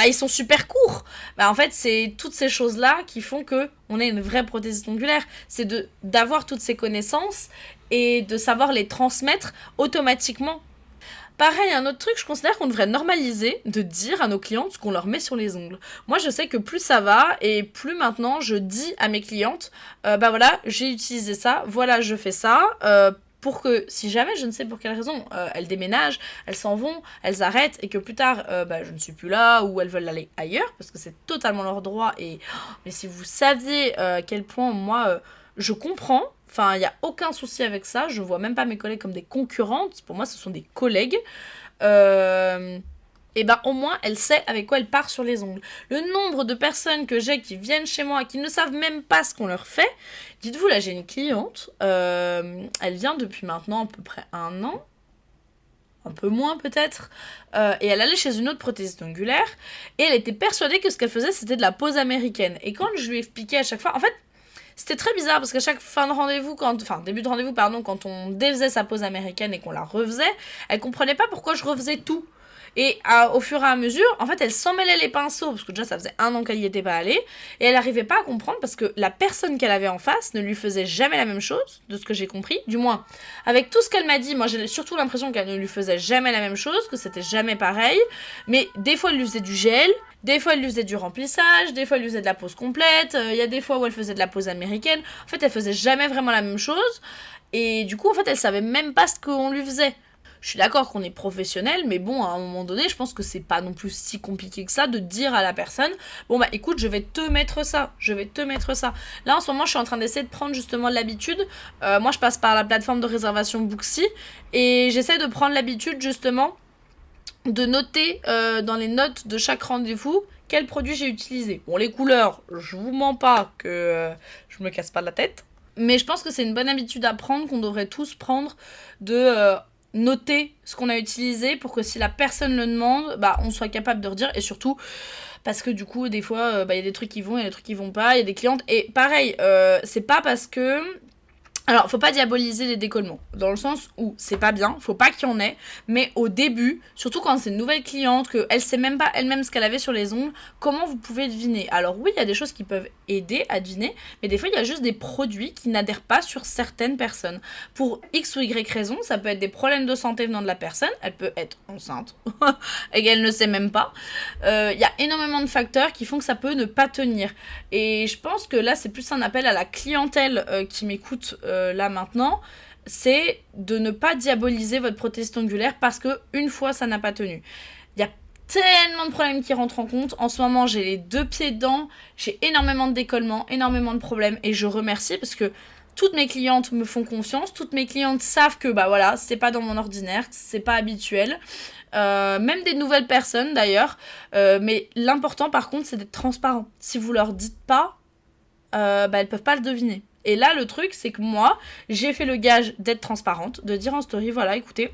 ils sont super courts. En fait, c'est toutes ces choses-là qui font que on ait une vraie prothésiste ongulaire. C'est d'avoir toutes ces connaissances et de savoir les transmettre automatiquement. Pareil, un autre truc, je considère qu'on devrait normaliser de dire à nos clientes ce qu'on leur met sur les ongles. Moi, je sais que plus ça va et plus maintenant, je dis à mes clientes, voilà, j'ai utilisé ça, voilà, je fais ça, pour que si jamais, je ne sais pour quelle raison, elles déménagent, elles s'en vont, elles arrêtent et que plus tard, je ne suis plus là ou elles veulent aller ailleurs, parce que c'est totalement leur droit. Et mais si vous saviez à quel point moi, je comprends, enfin, il n'y a aucun souci avec ça, je ne vois même pas mes collègues comme des concurrentes, pour moi, ce sont des collègues. Et au moins elle sait avec quoi elle part sur les ongles. Le nombre de personnes que j'ai qui viennent chez moi et qui ne savent même pas ce qu'on leur fait. Dites-vous, là j'ai une cliente, elle vient depuis maintenant à peu près 1 an, un peu moins peut-être, et elle allait chez une autre prothésiste ongulaire, et elle était persuadée que ce qu'elle faisait c'était de la pose américaine. Et quand je lui expliquais à chaque fois, en fait, c'était très bizarre parce qu'à chaque fin de rendez-vous, début de rendez-vous, quand on défaisait sa pose américaine et qu'on la refaisait, elle comprenait pas pourquoi je refaisais tout. Et au fur et à mesure, en fait, elle s'en mêlait les pinceaux, parce que déjà, ça faisait 1 an qu'elle n'y était pas allée, et elle n'arrivait pas à comprendre, parce que la personne qu'elle avait en face ne lui faisait jamais la même chose, de ce que j'ai compris, du moins. Avec tout ce qu'elle m'a dit, moi, j'ai surtout l'impression qu'elle ne lui faisait jamais la même chose, que c'était jamais pareil, mais des fois, elle lui faisait du gel, des fois, elle lui faisait du remplissage, des fois, elle lui faisait de la pose complète, il y a des fois où elle faisait de la pose américaine, en fait, elle faisait jamais vraiment la même chose, et du coup, en fait, elle savait même pas ce qu'on lui faisait. Je suis d'accord qu'on est professionnel, mais bon, à un moment donné, je pense que c'est pas non plus si compliqué que ça de dire à la personne, bon écoute, je vais te mettre ça, Là, en ce moment, je suis en train d'essayer de prendre justement l'habitude. Moi, je passe par la plateforme de réservation Booksy, et j'essaie de prendre l'habitude justement de noter dans les notes de chaque rendez-vous quel produit j'ai utilisé. Bon, les couleurs, je vous mens pas que je me casse pas la tête, mais je pense que c'est une bonne habitude à prendre, qu'on devrait tous prendre, de noter ce qu'on a utilisé pour que si la personne le demande, on soit capable de redire. Et surtout parce que du coup des fois y a des trucs qui vont, il y a des trucs qui vont pas, il y a des clientes, et pareil, c'est pas parce que... Alors, faut pas diaboliser les décollements, dans le sens où c'est pas bien, faut pas qu'il y en ait, mais au début, surtout quand c'est une nouvelle cliente, qu'elle sait même pas elle-même ce qu'elle avait sur les ongles, comment vous pouvez deviner? Alors oui, il y a des choses qui peuvent aider à deviner, mais des fois, il y a juste des produits qui n'adhèrent pas sur certaines personnes. Pour X ou Y raison, ça peut être des problèmes de santé venant de la personne, elle peut être enceinte, et qu'elle ne sait même pas. Il y a énormément de facteurs qui font que ça peut ne pas tenir. Et je pense que là, c'est plus un appel à la clientèle qui m'écoute là maintenant, c'est de ne pas diaboliser votre prothèse ongulaire parce que une fois ça n'a pas tenu. Il y a tellement de problèmes qui rentrent en compte. En ce moment, j'ai les 2 pieds dedans, j'ai énormément de décollements, énormément de problèmes, et je remercie parce que toutes mes clientes me font confiance, toutes mes clientes savent que c'est pas dans mon ordinaire, c'est pas habituel. Même des nouvelles personnes d'ailleurs, mais l'important par contre c'est d'être transparent. Si vous leur dites pas, elles peuvent pas le deviner. Et là le truc c'est que moi j'ai fait le gage d'être transparente, de dire en story, voilà, écoutez,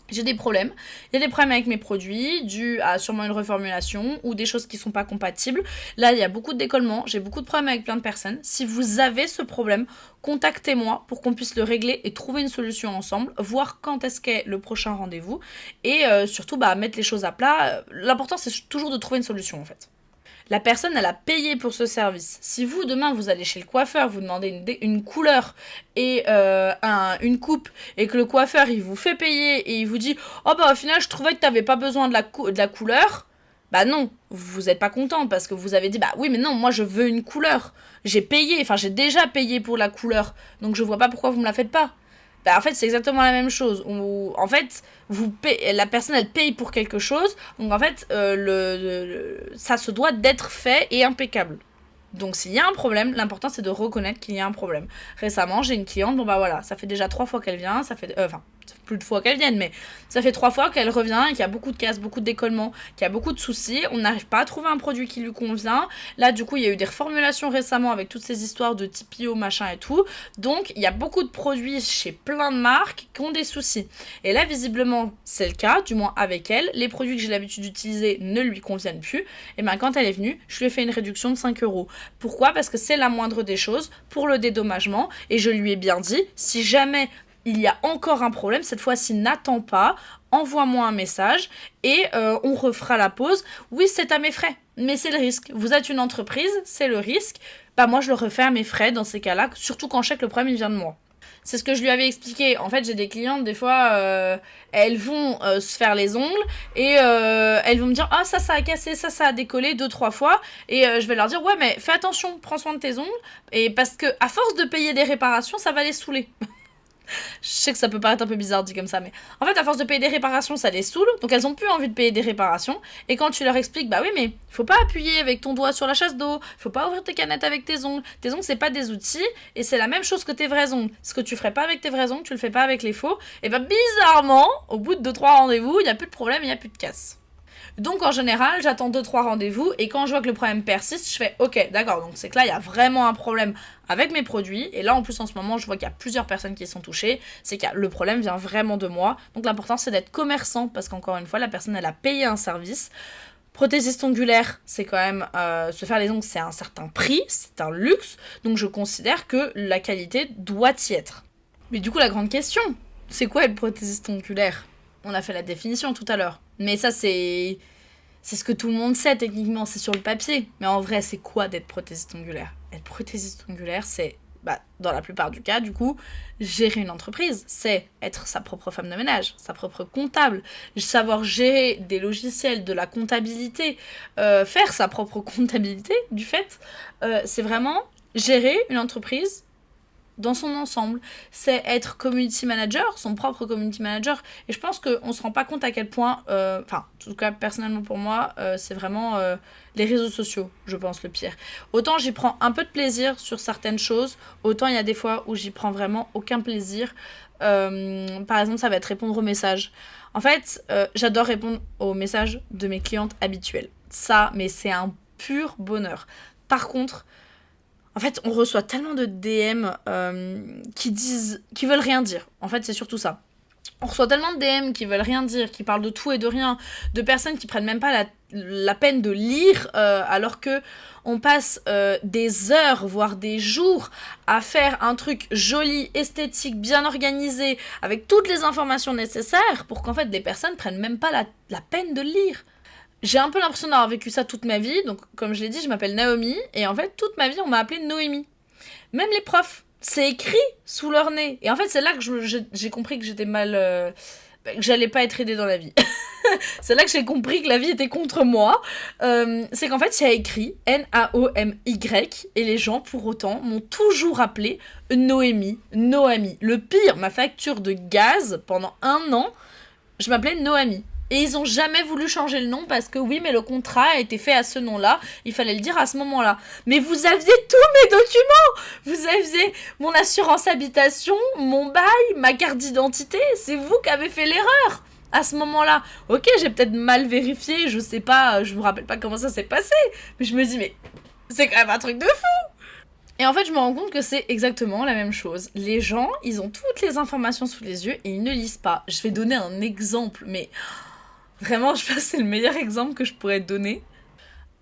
j'ai des problèmes. Il y a des problèmes avec mes produits, dus à sûrement une reformulation ou des choses qui sont pas compatibles. Là, il y a beaucoup de décollements, j'ai beaucoup de problèmes avec plein de personnes. Si vous avez ce problème, contactez-moi pour qu'on puisse le régler et trouver une solution ensemble, voir quand est-ce qu'est le prochain rendez-vous et surtout mettre les choses à plat. L'important, c'est toujours de trouver une solution en fait. La personne, elle a payé pour ce service. Si vous, demain, vous allez chez le coiffeur, vous demandez une couleur et une coupe, et que le coiffeur, il vous fait payer et il vous dit « Oh au final, je trouvais que t'avais pas besoin de la couleur », Bah non, vous êtes pas content parce que vous avez dit bah oui mais non, moi je veux une couleur. J'ai déjà payé pour la couleur, donc je vois pas pourquoi vous me la faites pas. Bah en fait c'est exactement la même chose. En fait, la personne elle paye pour quelque chose, donc en fait ça se doit d'être fait et impeccable. Donc s'il y a un problème, l'important c'est de reconnaître qu'il y a un problème. Récemment, j'ai une cliente, bon bah voilà, ça fait déjà 3 fois qu'elle vient, ça fait plus de fois qu'elle vienne, mais ça fait 3 fois qu'elle revient et qu'il y a beaucoup de casses, beaucoup de décollements, qu'il y a beaucoup de soucis, on n'arrive pas à trouver un produit qui lui convient. Là du coup il y a eu des reformulations récemment avec toutes ces histoires de TPO machin et tout, donc il y a beaucoup de produits chez plein de marques qui ont des soucis. Et là visiblement c'est le cas, du moins avec elle, les produits que j'ai l'habitude d'utiliser ne lui conviennent plus, et bien quand elle est venue, je lui ai fait une réduction de 5 €. Pourquoi ? Parce que c'est la moindre des choses pour le dédommagement, et je lui ai bien dit, si jamais il y a encore un problème, cette fois-ci n'attends pas, envoie-moi un message et on refera la pause. Oui, c'est à mes frais, mais c'est le risque. Vous êtes une entreprise, c'est le risque. Bah moi je le refais à mes frais dans ces cas-là, surtout quand je sais que le problème il vient de moi. C'est ce que je lui avais expliqué. En fait, j'ai des clientes, des fois, elles vont se faire les ongles et elles vont me dire « Ah, ça a cassé, ça a décollé 2-3 fois. » Et je vais leur dire « Ouais, mais fais attention, prends soin de tes ongles. » Et parce que à force de payer des réparations, ça va les saouler. Je sais que ça peut paraître un peu bizarre dit comme ça, mais en fait, à force de payer des réparations, ça les saoule, donc elles ont plus envie de payer des réparations. Et quand tu leur expliques, bah oui, mais faut pas appuyer avec ton doigt sur la chasse d'eau, faut pas ouvrir tes canettes avec tes ongles. Tes ongles, c'est pas des outils, et c'est la même chose que tes vrais ongles. Ce que tu ferais pas avec tes vrais ongles, tu le fais pas avec les faux. Et bah, bizarrement, au bout de 2-3 rendez-vous, il y a plus de problème, il y a plus de casse. Donc en général, j'attends 2-3 rendez-vous et quand je vois que le problème persiste, je fais ok, d'accord, donc c'est que là, il y a vraiment un problème avec mes produits. Et là, en plus, en ce moment, je vois qu'il y a plusieurs personnes qui sont touchées. C'est que le problème vient vraiment de moi. Donc l'important, c'est d'être commerçant parce qu'encore une fois, la personne, elle a payé un service. Prothésiste ongulaire, c'est quand même se faire les ongles, c'est un certain prix, c'est un luxe. Donc je considère que la qualité doit y être. Mais du coup, la grande question, c'est quoi être prothésiste ongulaire ? On a fait la définition tout à l'heure. Mais ça, c'est ce que tout le monde sait techniquement, c'est sur le papier. Mais en vrai, c'est quoi d'être prothésiste ongulaire ? Être prothésiste ongulaire, c'est, dans la plupart du cas, du coup, gérer une entreprise. C'est être sa propre femme de ménage, sa propre comptable, savoir gérer des logiciels, de la comptabilité, faire sa propre comptabilité, du fait. C'est vraiment gérer une entreprise dans son ensemble. C'est être community manager, son propre community manager. Et je pense qu'on se rend pas compte à quel point, en tout cas personnellement pour moi, c'est vraiment les réseaux sociaux, je pense, le pire. Autant j'y prends un peu de plaisir sur certaines choses, autant il y a des fois où j'y prends vraiment aucun plaisir. Par exemple, ça va être répondre aux messages. En fait, j'adore répondre aux messages de mes clientes habituelles. Ça, mais c'est un pur bonheur. Par contre, en fait, on reçoit tellement de DM qui veulent rien dire. En fait, c'est surtout ça. On reçoit tellement de DM qui veulent rien dire, qui parlent de tout et de rien, de personnes qui prennent même pas la peine de lire, alors que on passe des heures, voire des jours, à faire un truc joli, esthétique, bien organisé, avec toutes les informations nécessaires, pour qu'en fait des personnes prennent même pas la peine de lire. J'ai un peu l'impression d'avoir vécu ça toute ma vie, donc comme je l'ai dit, je m'appelle Naomi, et en fait, toute ma vie, on m'a appelée Noémie. Même les profs, c'est écrit sous leur nez. Et en fait, c'est là que j'ai compris que j'étais mal... que j'allais pas être aidée dans la vie. C'est là que j'ai compris que la vie était contre moi. C'est qu'en fait, il y a écrit Naomy, et les gens, pour autant, m'ont toujours appelé Noémie, Noami. Le pire, ma facture de gaz, pendant 1 an, je m'appelais Noémie. Et ils ont jamais voulu changer le nom parce que oui, mais le contrat a été fait à ce nom-là. Il fallait le dire à ce moment-là. Mais vous aviez tous mes documents. Vous aviez mon assurance habitation, mon bail, ma carte d'identité. C'est vous qui avez fait l'erreur à ce moment-là. Ok, j'ai peut-être mal vérifié, je sais pas, je me rappelle pas comment ça s'est passé. Mais je me dis, mais c'est quand même un truc de fou. Et en fait, je me rends compte que c'est exactement la même chose. Les gens, ils ont toutes les informations sous les yeux et ils ne lisent pas. Je vais donner un exemple, mais... Vraiment, je pense que c'est le meilleur exemple que je pourrais te donner.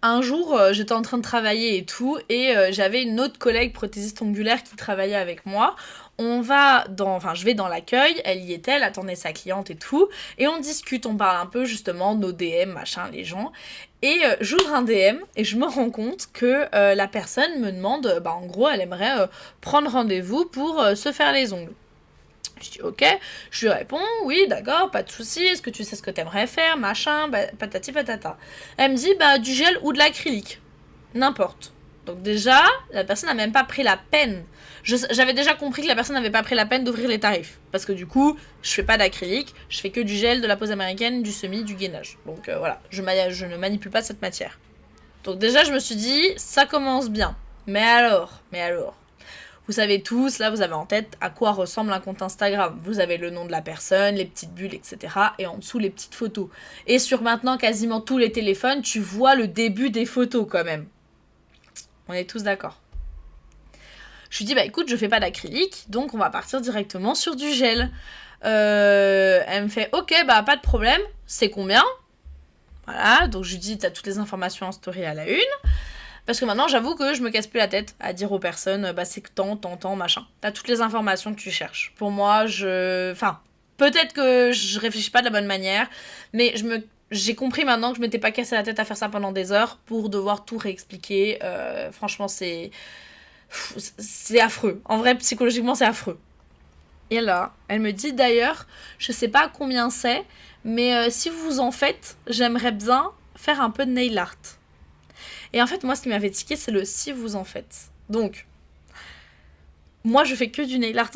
Un jour, j'étais en train de travailler et tout, et j'avais une autre collègue prothésiste ongulaire qui travaillait avec moi. Je vais dans l'accueil, elle y était, elle attendait sa cliente et tout, et on discute, on parle un peu justement nos DM, machin, les gens. Et j'ouvre un DM et je me rends compte que la personne me demande, en gros, elle aimerait prendre rendez-vous pour se faire les ongles. Je dis ok, je lui réponds, oui d'accord, pas de souci, est-ce que tu sais ce que t'aimerais faire, machin, bah, patati patata. Elle me dit, bah du gel ou de l'acrylique, n'importe. Donc déjà, la personne n'a même pas pris la peine. J'avais déjà compris que la personne n'avait pas pris la peine d'ouvrir les tarifs. Parce que du coup, je fais pas d'acrylique, je fais que du gel, de la pose américaine, du semi, du gainage. Donc voilà, je ne manipule pas cette matière. Donc déjà, je me suis dit, ça commence bien. Mais alors, vous savez tous, là, vous avez en tête à quoi ressemble un compte Instagram. Vous avez le nom de la personne, les petites bulles, etc. Et en dessous, les petites photos. Et sur maintenant quasiment tous les téléphones, tu vois le début des photos quand même. On est tous d'accord. Je lui dis, bah écoute, je fais pas d'acrylique, donc on va partir directement sur du gel. Elle me fait, ok, bah pas de problème, c'est combien? Voilà, donc je lui dis, t'as toutes les informations en story à la une. Parce que maintenant, j'avoue que je me casse plus la tête à dire aux personnes, bah c'est tant, machin. T'as toutes les informations que tu cherches. Pour moi, enfin, peut-être que je réfléchis pas de la bonne manière, mais j'ai compris maintenant que je m'étais pas cassé la tête à faire ça pendant des heures pour devoir tout réexpliquer. Franchement, c'est affreux. En vrai, psychologiquement, c'est affreux. Et là, elle me dit d'ailleurs, je sais pas combien c'est, mais si vous en faites, j'aimerais bien faire un peu de nail art. Et en fait, moi, ce qui m'avait tiqué, c'est le si vous en faites. Donc, moi, je fais que du nail art.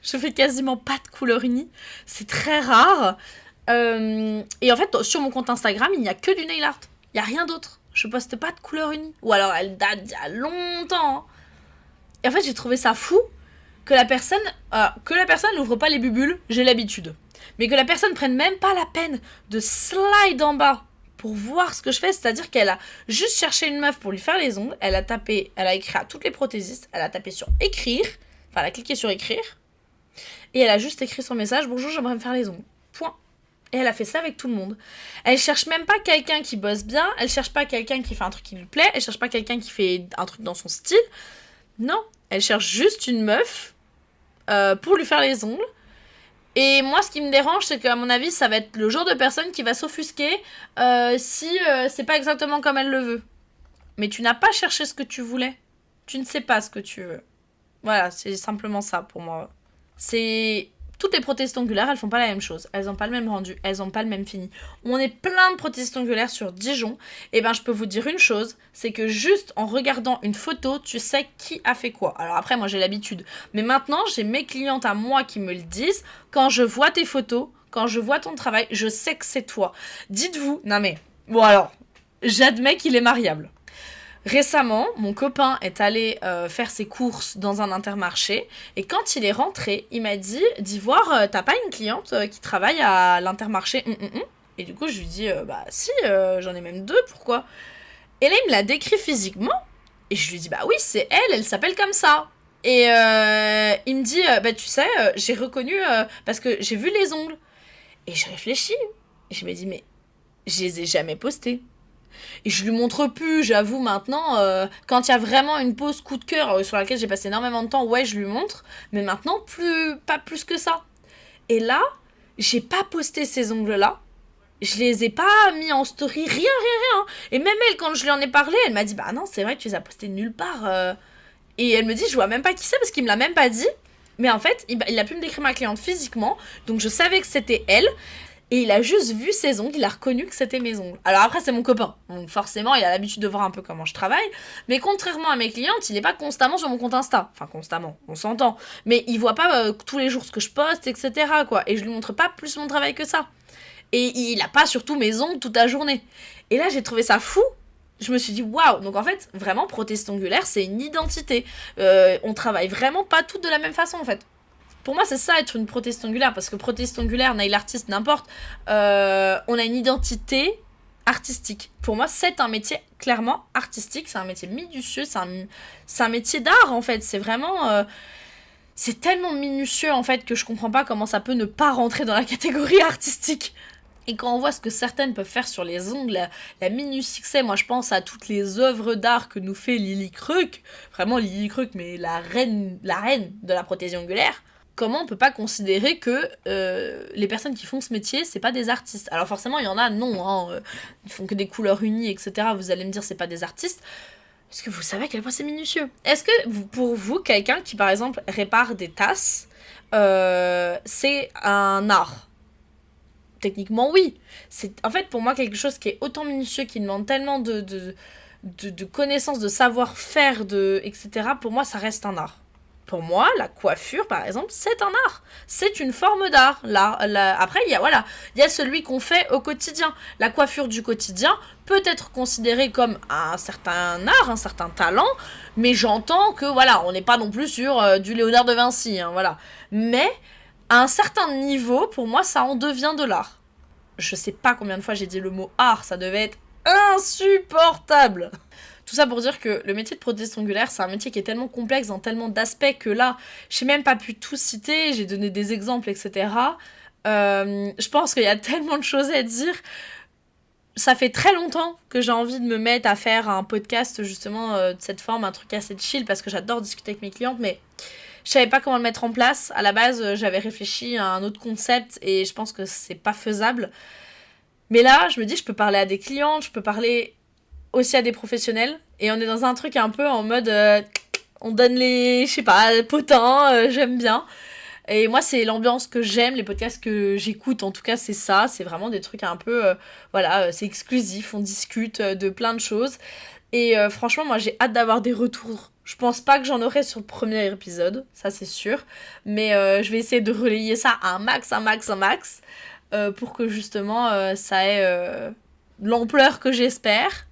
Je fais quasiment pas de couleur unie. C'est très rare. Et en fait, sur mon compte Instagram, il n'y a que du nail art. Il n'y a rien d'autre. Je poste pas de couleur unie. Ou alors, elle date d'il y a longtemps. Hein. Et en fait, j'ai trouvé ça fou que la personne n'ouvre pas les bubules, j'ai l'habitude. Mais que la personne prenne même pas la peine de slide en bas pour voir ce que je fais, c'est-à-dire qu'elle a juste cherché une meuf pour lui faire les ongles, elle a écrit à toutes les prothésistes, elle a tapé sur écrire, enfin elle a cliqué sur écrire, et elle a juste écrit son message, bonjour j'aimerais me faire les ongles, point. Et elle a fait ça avec tout le monde. Elle cherche même pas quelqu'un qui bosse bien, elle cherche pas quelqu'un qui fait un truc qui lui plaît, elle cherche pas quelqu'un qui fait un truc dans son style, non, elle cherche juste une meuf pour lui faire les ongles. Et moi, ce qui me dérange, c'est qu'à mon avis, ça va être le genre de personne qui va s'offusquer si c'est pas exactement comme elle le veut. Mais tu n'as pas cherché ce que tu voulais. Tu ne sais pas ce que tu veux. Voilà, c'est simplement ça pour moi. Toutes les prothèses ongulaires, elles font pas la même chose. Elles ont pas le même rendu, elles ont pas le même fini. On est plein de prothèses ongulaires sur Dijon. Et ben, je peux vous dire une chose, c'est que juste en regardant une photo, tu sais qui a fait quoi. Alors après, moi j'ai l'habitude. Mais maintenant, j'ai mes clientes à moi qui me le disent. Quand je vois tes photos, quand je vois ton travail, je sais que c'est toi. Dites-vous, non mais, bon alors, j'admets qu'il est mariable. Récemment, mon copain est allé faire ses courses dans un Intermarché et quand il est rentré, il m'a dit « D'Ivoire, t'as pas une cliente qui travaille à l'Intermarché ?» Et du coup, je lui dis « Bah si, j'en ai même deux, pourquoi ?» Et là, il me l'a décrit physiquement et je lui dis « Bah oui, c'est elle s'appelle comme ça. » Et il me dit « Bah tu sais, j'ai reconnu parce que j'ai vu les ongles. » Et je réfléchis et je me dis « Mais je les ai jamais postés. » Et je lui montre plus, j'avoue maintenant, quand il y a vraiment une pause coup de cœur sur laquelle j'ai passé énormément de temps, ouais, je lui montre, mais maintenant, pas plus que ça. Et là, j'ai pas posté ces ongles-là, je les ai pas mis en story, rien. Et même elle, quand je lui en ai parlé, elle m'a dit, bah non, c'est vrai que tu les as postés nulle part. Et elle me dit, je vois même pas qui c'est, parce qu'il me l'a même pas dit. Mais en fait, il a pu me décrire ma cliente physiquement, donc je savais que c'était elle. Et il a juste vu ses ongles, il a reconnu que c'était mes ongles. Alors après, c'est mon copain, donc forcément, il a l'habitude de voir un peu comment je travaille. Mais contrairement à mes clientes, il n'est pas constamment sur mon compte Insta. Enfin, constamment, on s'entend. Mais il voit pas tous les jours ce que je poste, etc. quoi. Et je lui montre pas plus mon travail que ça. Et il a pas surtout mes ongles toute la journée. Et là, j'ai trouvé ça fou. Je me suis dit, waouh! Donc en fait, vraiment, prothèse ongulaire, c'est une identité. On travaille vraiment pas toutes de la même façon, en fait. Pour moi, c'est ça être une prothèse ongulaire, parce que prothèse ongulaire, nail artiste, n'importe, on a une identité artistique. Pour moi, c'est un métier clairement artistique, c'est un métier minutieux, c'est un métier d'art en fait. C'est vraiment, c'est tellement minutieux en fait que je comprends pas comment ça peut ne pas rentrer dans la catégorie artistique. Et quand on voit ce que certaines peuvent faire sur les ongles, la minutie que c'est, moi je pense à toutes les œuvres d'art que nous fait Lily Kruk, vraiment Lily Kruk, mais la reine de la prothèse ongulaire. Comment on peut pas considérer que les personnes qui font ce métier, c'est pas des artistes? Alors forcément, il y en a, non, hein, ils font que des couleurs unies, etc. Vous allez me dire, c'est pas des artistes. Est-ce que vous savez à quel point c'est minutieux? Est-ce que, pour vous, quelqu'un qui, par exemple, répare des tasses, c'est un art. Techniquement, oui. C'est en fait pour moi quelque chose qui est autant minutieux, qui demande tellement de connaissances, de savoir-faire, etc. Pour moi, ça reste un art. Pour moi, la coiffure, par exemple, c'est un art. C'est une forme d'art. Après, il y a celui qu'on fait au quotidien. La coiffure du quotidien peut être considérée comme un certain art, un certain talent, mais j'entends que, voilà, on n'est pas non plus sur du Léonard de Vinci, hein, voilà. Mais à un certain niveau, pour moi, ça en devient de l'art. Je sais pas combien de fois j'ai dit le mot art, ça devait être insupportable. Tout ça pour dire que le métier de prothésiste ongulaire, c'est un métier qui est tellement complexe dans tellement d'aspects que là, j'ai même pas pu tout citer, j'ai donné des exemples, etc. Je pense qu'il y a tellement de choses à dire. Ça fait très longtemps que j'ai envie de me mettre à faire un podcast justement de cette forme, un truc assez chill, parce que j'adore discuter avec mes clientes, mais je savais pas comment le mettre en place. À la base, j'avais réfléchi à un autre concept et je pense que c'est pas faisable. Mais là, je me dis, je peux parler à des clientes, je peux parler aussi à des professionnels. Et on est dans un truc un peu en mode, on donne les, je sais pas, potins, j'aime bien. Et moi, c'est l'ambiance que j'aime, les podcasts que j'écoute, en tout cas, c'est ça. C'est vraiment des trucs un peu, voilà, c'est exclusif, on discute de plein de choses. Et franchement, moi, j'ai hâte d'avoir des retours. Je pense pas que j'en aurai sur le premier épisode, ça c'est sûr. Mais je vais essayer de relayer ça à un max, pour que justement ça ait l'ampleur que j'espère.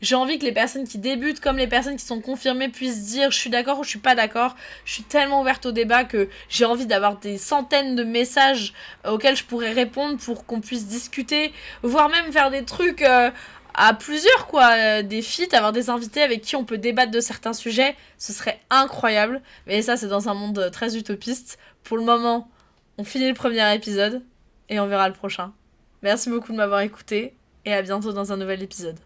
J'ai envie que les personnes qui débutent comme les personnes qui sont confirmées puissent dire je suis d'accord ou je suis pas d'accord. Je suis tellement ouverte au débat que j'ai envie d'avoir des centaines de messages auxquels je pourrais répondre pour qu'on puisse discuter, voire même faire des trucs à plusieurs, quoi. Des feats, avoir des invités avec qui on peut débattre de certains sujets. Ce serait incroyable. Mais ça, c'est dans un monde très utopiste. Pour le moment, on finit le premier épisode et on verra le prochain. Merci beaucoup de m'avoir écouté et à bientôt dans un nouvel épisode.